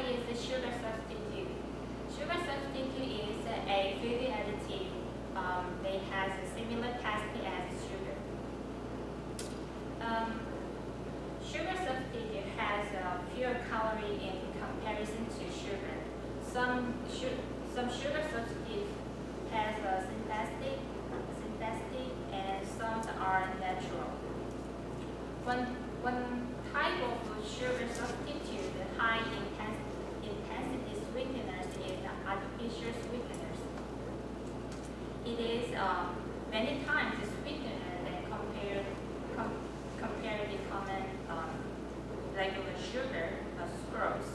is the sugar substitute? Sugar substitute is a food additive. They has a similar taste as sugar. Sugar substitute has fewer calories in comparison to sugar. Some sugar substitutes has synthetic, and some are natural. One type of sugar substitute, high intensity sweeteners, is artificial sweeteners. It is many times sweetener than compared with common regular sugar, sucrose.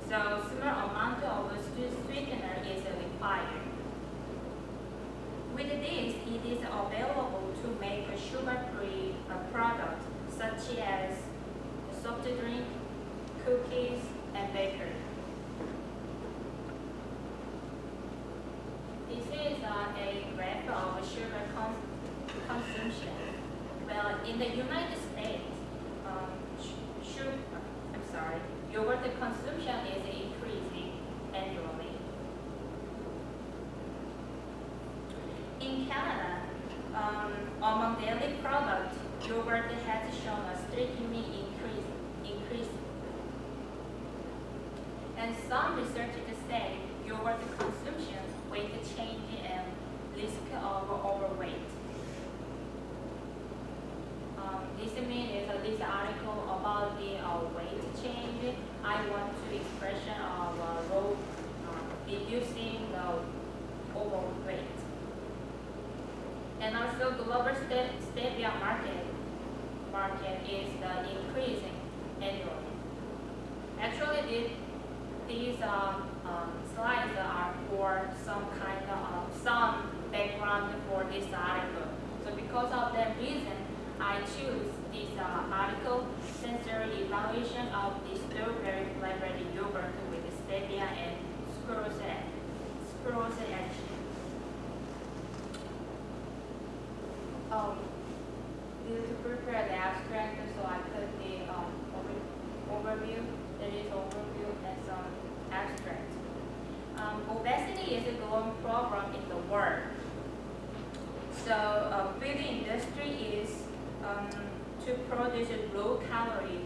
So small amount of sweetener is required. With this, it is available to make a sugar-free product such as soft drink, cookies, and bakery. This is a graph of sugar consumption. Well, in the United States, yogurt consumption is increasing annually. In Canada, among daily products, yogurt has shown a strikingly increase. And some researchers say yogurt consumption, weight change, and risk of overweight. This means this article about the weight change. I want to expression of reducing the overweight. And also global stevia market is increasing annually. Actually, these slides are for some background for this article. So because of that reason, I choose this article, sensory evaluation of the strawberry flavored yogurt with stevia and sucrose action. To prepare the abstract, so I put the overview. There is overview and some abstract. Obesity is a global problem in the world. So food industry is to produce a low calorie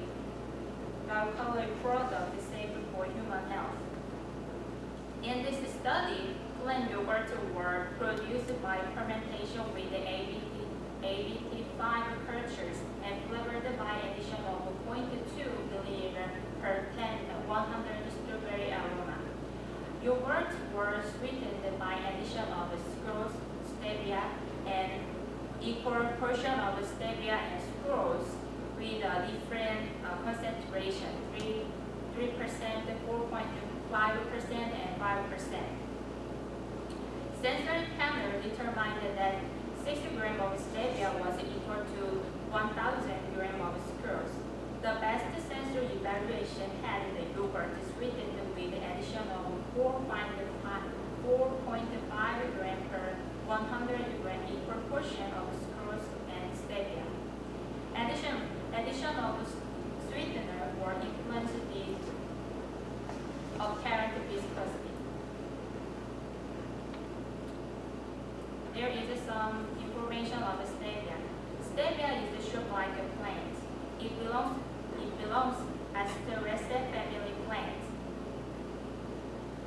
product safe for human health. In this study, plain yogurt were produced by fermentation with the ABT5 cultures and flavored by addition of 0.2 milliliter per 100 strawberry aroma. Yogurt were sweetened by addition of sucrose, stevia, and equal portion of stevia and sucrose with a different concentration, 3%, 4.5%, and 5%. Sensory panel determined that 60 grams of stevia was equal to 1,000 grams of sucrose. The best sensory evaluation had the yogurt sweetened with the addition of 4.5 grams per 100 grams equal portion of sucrose and stevia. Addition of sweetener were influenced the apparent viscosity. There is some information of stevia. Stevia is shaped like a plant. It belongs as the Raceae family plant.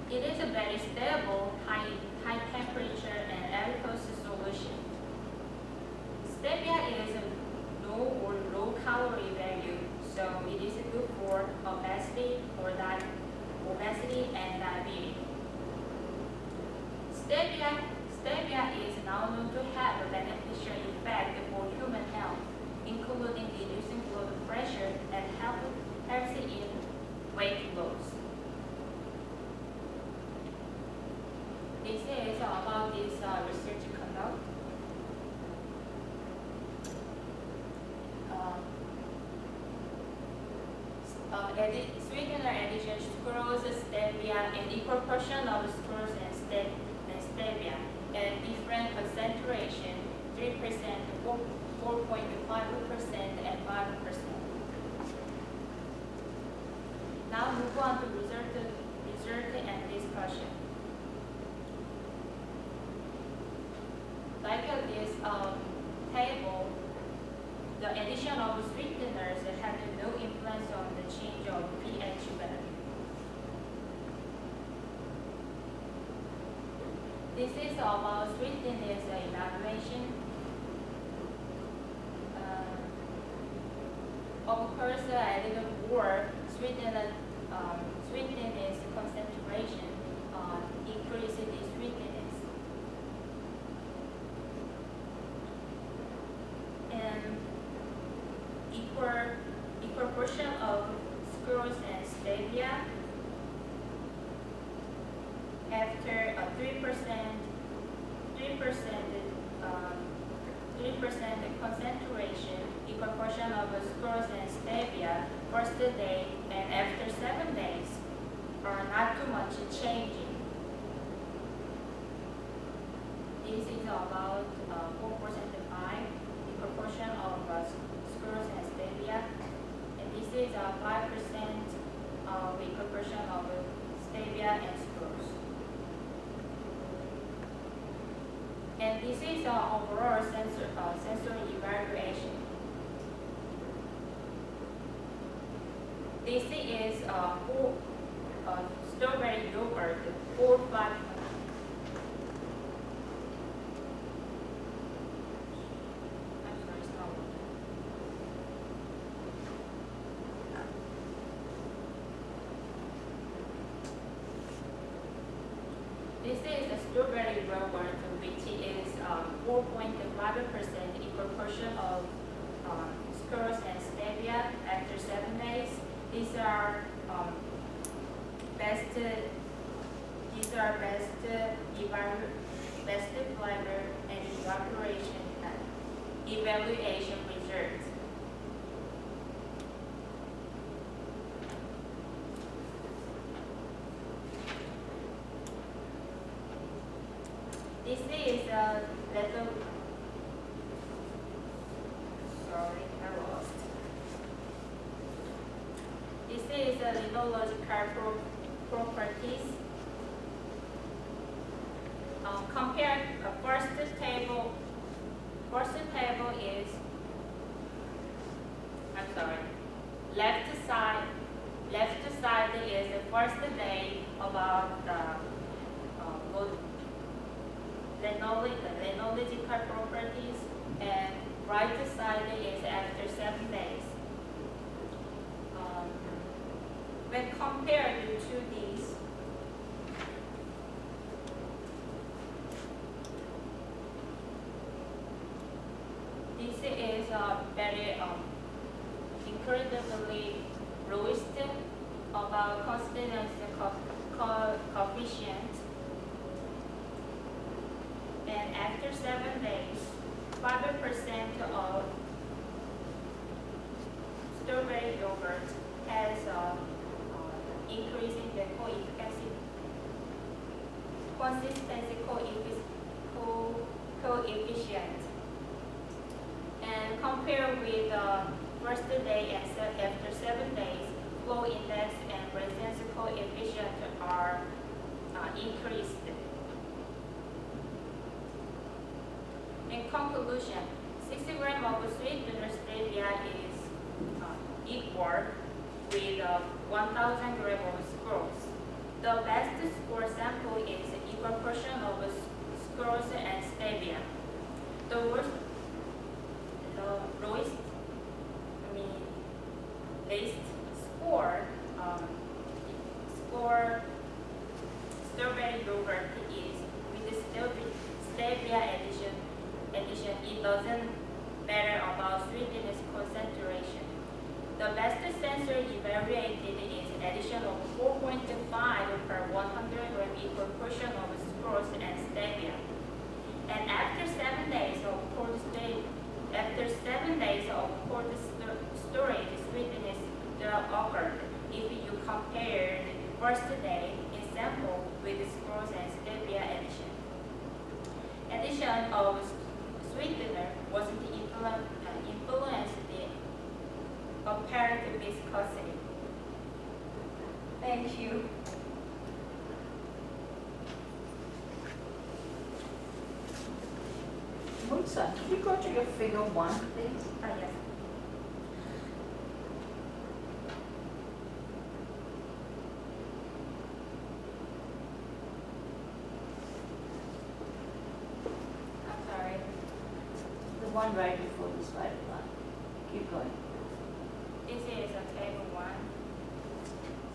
It is a very stable, high temperature and aqueous solution. Stevia is a low calorie value, so it is good for obesity and diabetes. Stevia is now known to have a beneficial effect for human health, including reducing blood pressure and helps in weight loss. This is about this research conduct. Sweetener addition, sucrose, stevia, and equal portion of sucrose and stevia at different concentration, 3%, 4.5%, and 5%. Now move on to result discussion. Like this table, the addition of sweeteners had no influence on the change of pH value. This is about sweetness evaluation. Of course, adding more sweetness concentration increases the sweetness. And equal portion of sucrose and stevia after a 3% concentration, equal portion of sucrose and stevia first day and after 7 days are not too much changing. This is about 4.5 equal portion of sucrose and stevia, and this is 5% equal portion of stevia and sucrose. And this is overall sensory evaluation. This is strawberry yogurt, 4-5. This is a strawberry yogurt, which is 4.5% equal portion of sucrose and stevia after 7 days. These are best flavor and evaluation results. This is a little, sorry, I lost. This is a linological properties. Compare first table is, I'm sorry, left side is the first day about linological properties, and right side is after 7 days. When compared to these, this is very incredibly lowest about constituents coefficient. And after 7 days, 5% of strawberry yogurt has increasing the consistency coefficient. And compare with first day and after 7 days, flow index and resistance coefficient are increased. In conclusion, 60 grams of sweetener stevia is equal with 1,000 grams of sucrose. The best score sample is equal portion of sucrose and stevia. The least score strawberry yogurt is with the stevia addition. It doesn't matter about sweetness concentration. The best sensor evaluated is addition of 4.5 per 100 gram equal portion of sucrose and stevia. And after 7 days of cold storage, sweetness occurred if you compared first day in sample with sucrose and stevia addition. Addition of sweetener wasn't influenced the apparent viscosity. Thank you. Munsa, could you go to your figure 1, please? Yes. I'm sorry. The one right before the spider line. Keep going. This is a table 1,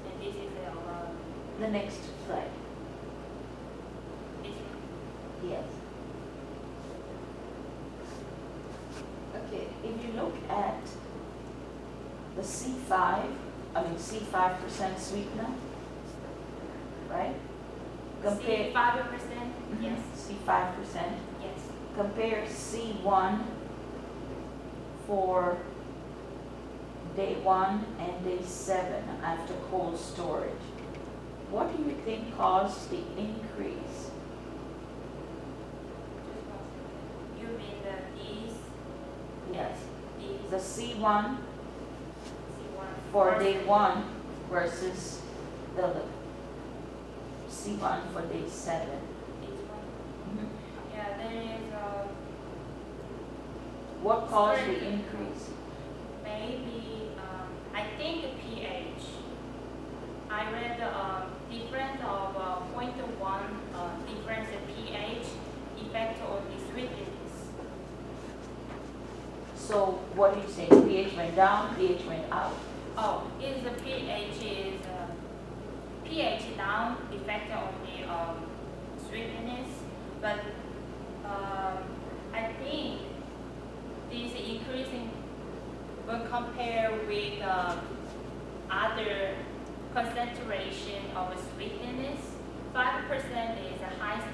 and this is a The next slide. this one. Yes. Okay, if you look at the C5% sweetener, right? See 5%? Yes. C5%. Yes. Compare C1 for day 1 and day 7 after cold storage. What do you think caused the increase? You mean these? Yes. These The C1 C1 for day 1 versus the C1 for day 7. This one. Yeah, there is What caused the increase? maybe I think the pH. I read difference of 0.1 difference in pH effect on the sweetness. So what do you say? pH went down, pH went up. Oh, is the pH down effect on the sweetness, but I think this increasing when compared with other concentration of sweetness, 5% is the highest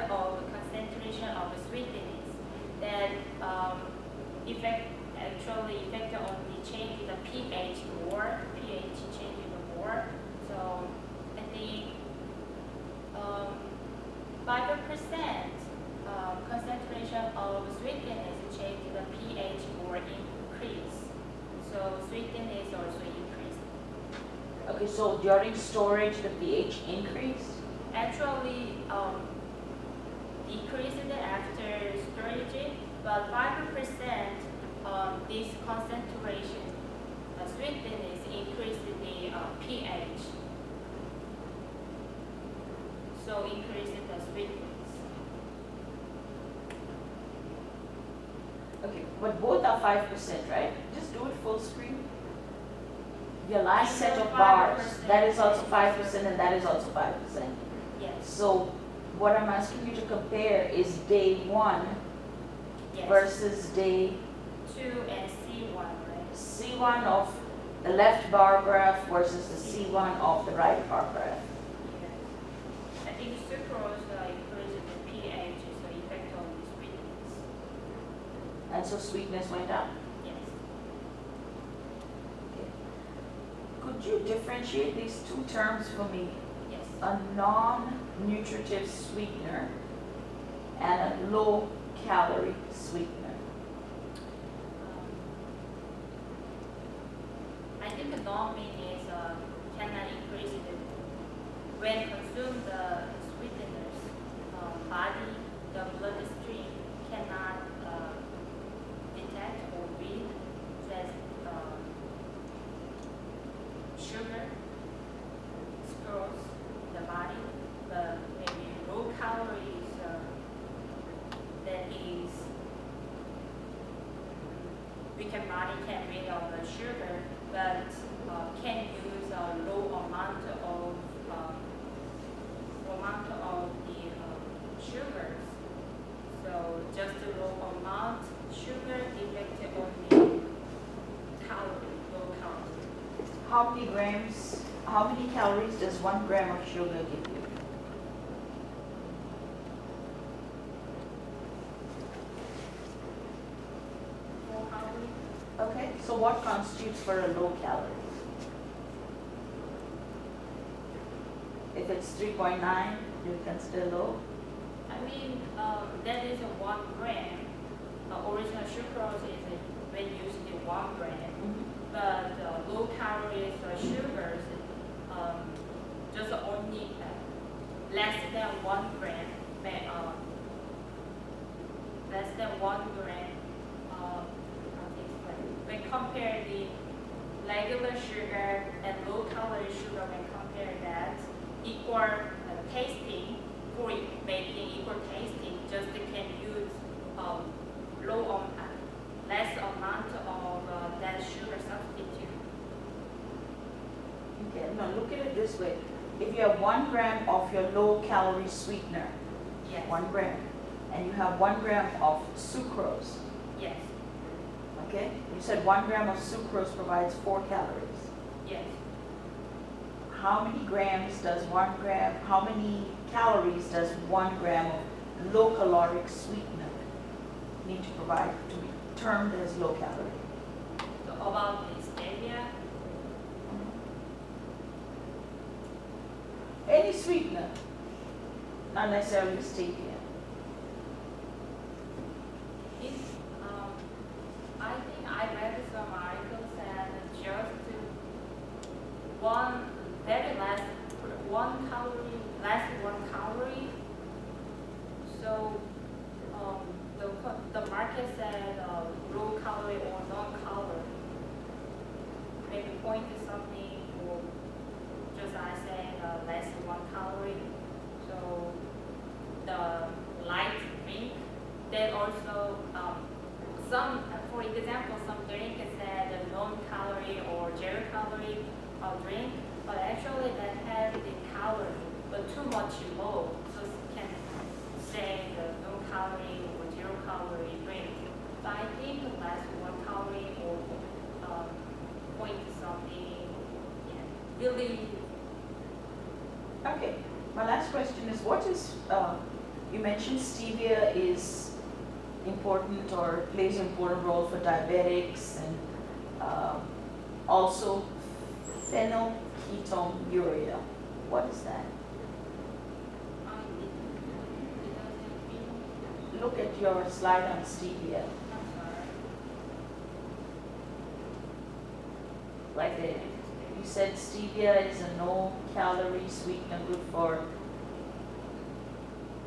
of concentration of sweetness that actually affect on the change in the pH more, pH changing more. So I think 5% concentration of sweetness change the pH more increase. So sweetness also increased. Okay, so during storage the pH increased? Actually, decreased after storage, but 5% this concentration sweetness increased the pH. So increased the sweetness. Okay, but both are 5%, right? Just do it full screen. Your last set of bars, that is also 5% and that is also 5%. Yes. So what I'm asking you to compare is day 1 Yes. versus day 2 and C1, right? C1 of the left bar graph versus the C1 of the right bar graph. Yeah. I think sucrose increases the pH, so effect on the sweetness. And so sweetness went up. Yes. Could you differentiate these two terms for me? Yes. A non-nutritive sweetener and a low-calorie sweetener. I think the non-mean is cannot increase it when consumed the sweeteners. Body, the bloodstream cannot detect or read that sugar, sucrose, the body, but maybe low calories that is body can read of the sugar, but can use a low amount of the sugars. So just a low amount sugar depends on the calorie, low calorie. How many calories does 1 gram of sugar give you? Low calorie. Okay, so what constitutes for a low calorie? If it's 3.9, do you consider low? I mean, that is a 1 gram. Original sucrose is when used in 1 gram. But low calories sugars, just only less than 1 gram compare the regular sugar and low calorie sugar, when compare that, equal tasting, for making equal tasting, just can use less amount of that sugar substitute. Okay, now look at it this way. If you have 1 gram of your low calorie sweetener, Yes. 1 gram, and you have 1 gram of sucrose, Yes. okay? You said 1 gram of sucrose provides 4 calories. Yes. How many calories does 1 gram of low caloric sweetener need to provide to be termed as low calorie? So about the stevia, Any sweetener, not necessarily stevia. it's, I think I read some articles that just one very less 1 calorie, less 1 calorie. So the market said low calorie or non-calorie, maybe point to something, or just I said less 1 calorie. So the light drink, they also some, for example, some drink said non-calorie or zero calorie drink, but actually that has the calorie, but too much low, so can say the no calorie or zero calorie drink. So I think less 1 calorie or point to something, yeah, really. Okay, my last question is, what is, you mentioned stevia is important or plays an important role for diabetics, and also phenylketonuria. What is that? Look at your slide on stevia. Like you said, stevia is a no-calorie sweetener, good for,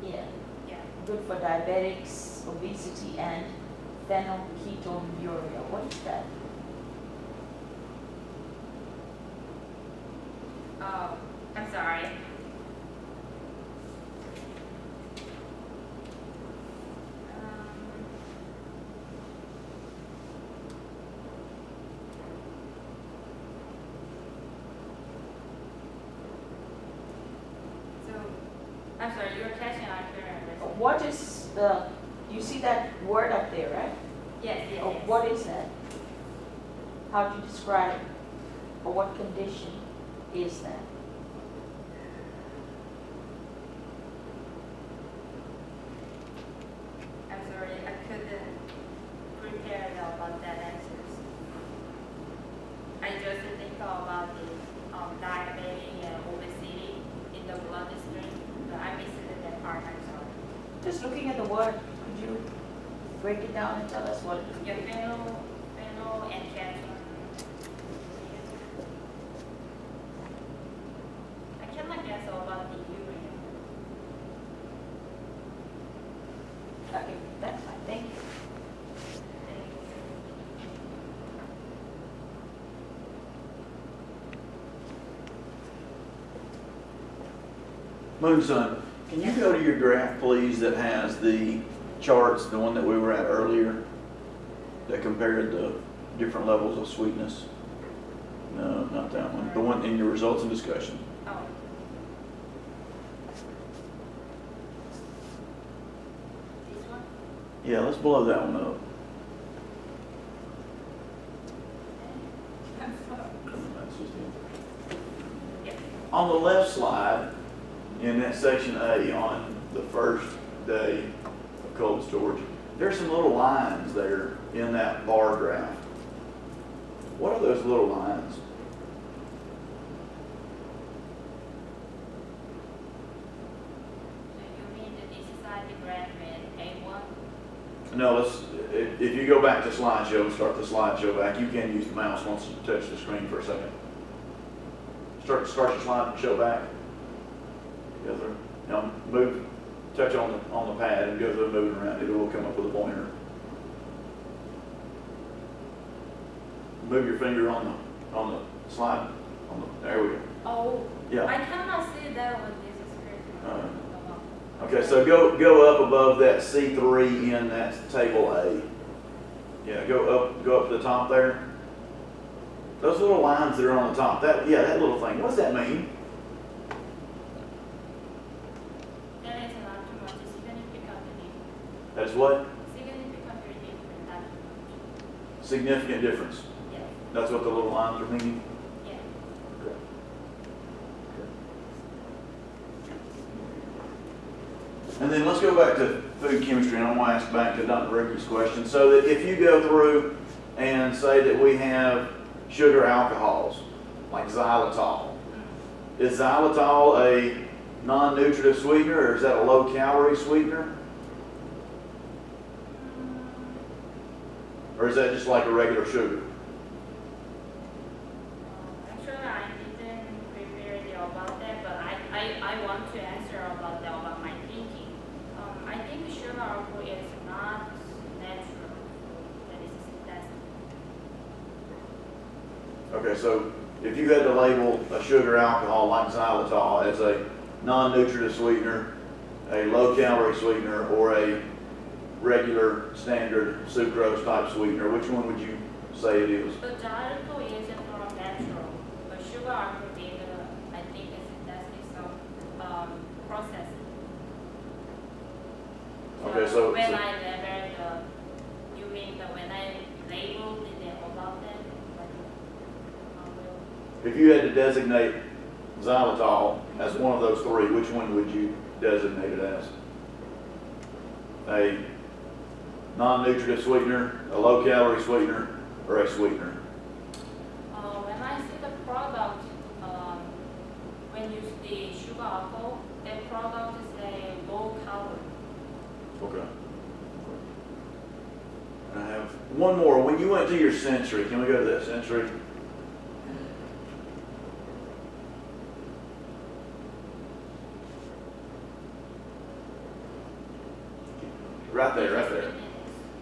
Yeah. good for diabetics, obesity, and phenylketonuria. What is that? I'm sorry. So, I'm sorry, you're catching on here. What is the, you see that word up there, right? Yes, yes, Oh, yes. what is that? How do you describe, or what condition is that? I'm sorry, I couldn't prepare about that answers. I just think about the diabetes and obesity in the bloodstream, but I missed that part, I'm sorry. Just looking at the word, could you break it down and tell us what it is? Yeah, phenol and ketchup. I cannot guess about the urea. Okay, that's fine, thank you. Moonson, can you go to your graph, please, that has the charts, the one that we were at earlier, that compared the different levels of sweetness? No, not that one. The one in your results and discussion. Oh. This one? Yeah, let's blow that one up. I'm sorry. That's just it. Yeah. On the left slide, in that section A, on the first day of cold storage, there's some little lines there in that bar graph. What are those little lines? So you mean that this is like the graph in A1? No, if you go back to slideshow and start the slideshow back, you can use the mouse once you touch the screen for a second. Start your slideshow back. Go through. Now move, touch on the pad and go through moving around. It will come up with a pointer. Move your finger on the slide, there we go. Oh, Yeah. I cannot see that with this screen. Okay, so go up above that C3 in that table A. Yeah, go up to the top there. Those little lines that are on the top, that little thing, what does that mean? That is not too much, significantly. That's what? Significantly different, not too much. Significant difference. Yes, That's what the little lines are meaning? yes. And then let's go back to food chemistry, and I'm going to ask back to Dr. Ricky's question. So that if you go through and say that we have sugar alcohols, like xylitol, is xylitol a non-nutritive sweetener, or is that a low-calorie sweetener? Or is that just like a regular sugar? Actually, I didn't prepare about that, but I want to answer about that, about my thinking. I think sugar alcohol is not natural, that is synthetic. Okay, so if you had to label a sugar alcohol like xylitol as a non-nutritive sweetener, a low-calorie sweetener, or a regular standard sucrose type sweetener, which one would you say it is? But xylitol is more natural, but sugar alcohol is, I think it's synthetic, so processed. Okay, so- when I labeled you mean that when I labeled it about that? If you had to designate xylitol as one of those three, which one would you designate it as? A non-nutritive sweetener, a low-calorie sweetener, or a sweetener? When I see the product, when you see sugar alcohol, the product is a low calorie. Okay. And I have one more. When you went to your sensory, can we go to that sensory? Right there, right there.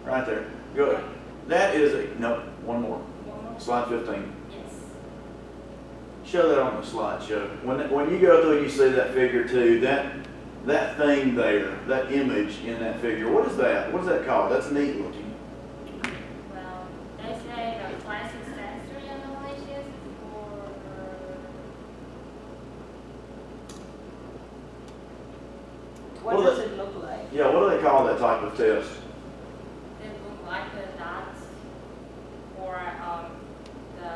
Right there. Good. That is a, no, one more. One more? Slide 15. Yes. Show that on the slideshow. When you go through and you see that figure two, that thing there, that image in that figure, what is that? What is that called? That's neat looking. Well, they say the classic sensory analysis for What Well, does the- it look like? Yeah, what do they call that type of test? they look like the dots or the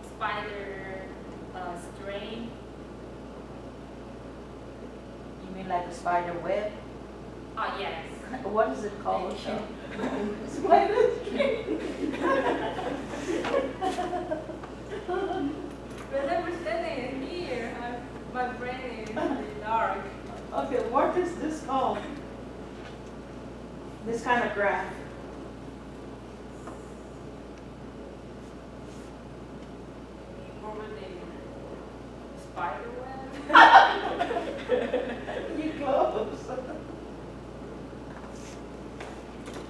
spider strain. You mean like a spider web? Oh, yes. What is it called? Thank Spider When I was standing in here, my brain is in the dark. Okay, what is this called? This kind of graph. Over the spider web. You close.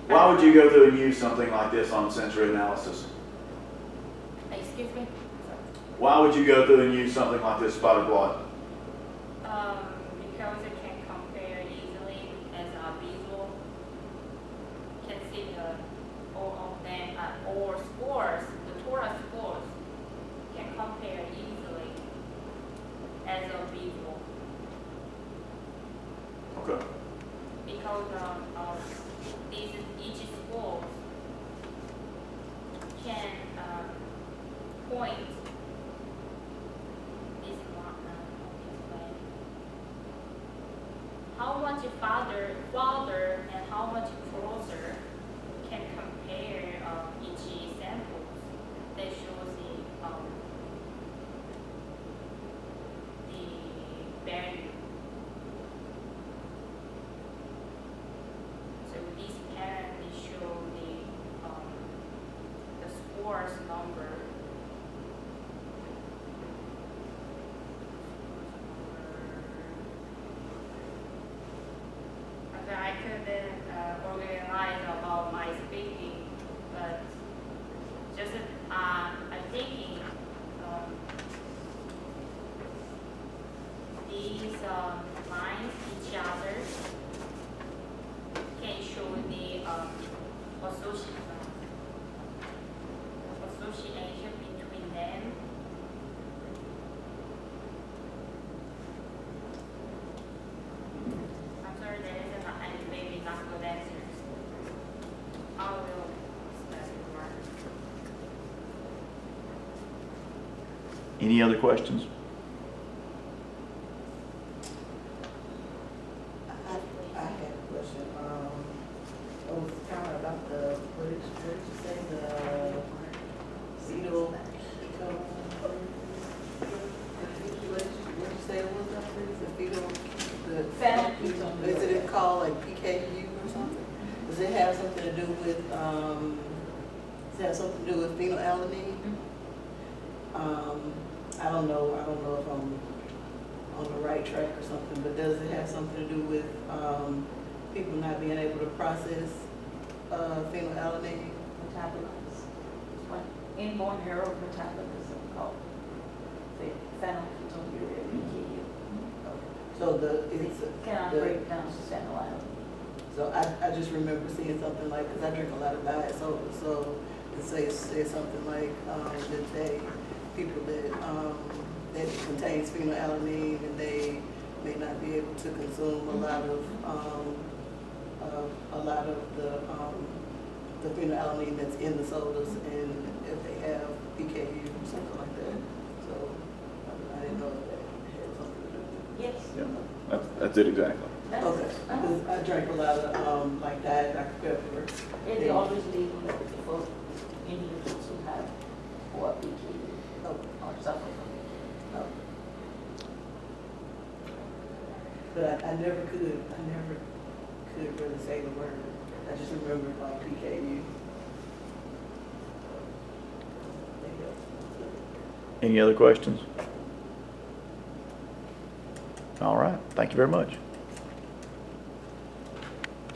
Why would you go through and use something like this on sensory analysis? Excuse me? Why would you go through and use something like this spider plot? Because it can compare easily as a visual. Can see all of them, or scores, the Torah scores can compare easily as a visual. Okay. Because each school can point this one, explain how much farther and how much closer can compare each samples. That shows the value. So this pattern they show the scores number. Okay, I couldn't organize binds each other can show the association between them. I'm sorry, there is and maybe not good answers. I will study more. Any other questions? I had a question, it was kind of about the, what did you say, the fetal, what did you say it was, the fetal, the. Phenylketonuria. Is it called like PKU or something? Does it have something to do with, does it have something to do with phenylalanine? I don't know if I'm on the right track or something, but does it have something to do with, people not being able to process, phenylalanine? Metabolites. It's one inborn error of metabolism called phenylketonuria, PKU. So it's, It cannot the- break down to phenylalanine. so I just remember seeing something like, because I drink a lot of diet soda, so it says something like, that they, people that, that contains phenylalanine and they may not be able to consume a lot of the phenylalanine that's in the sodas, and if they have PKU or something like that. So I didn't know if that had something to do with it. Yes. Yeah, that's it exactly. That's Okay, it. because I drank a lot of, like Diet Dr. Pepper. They always label it for individuals who have or PKU Oh, or suffer from it. oh. But I never could really say the word. I just remember like PKU. Any other questions? All right, thank you very much.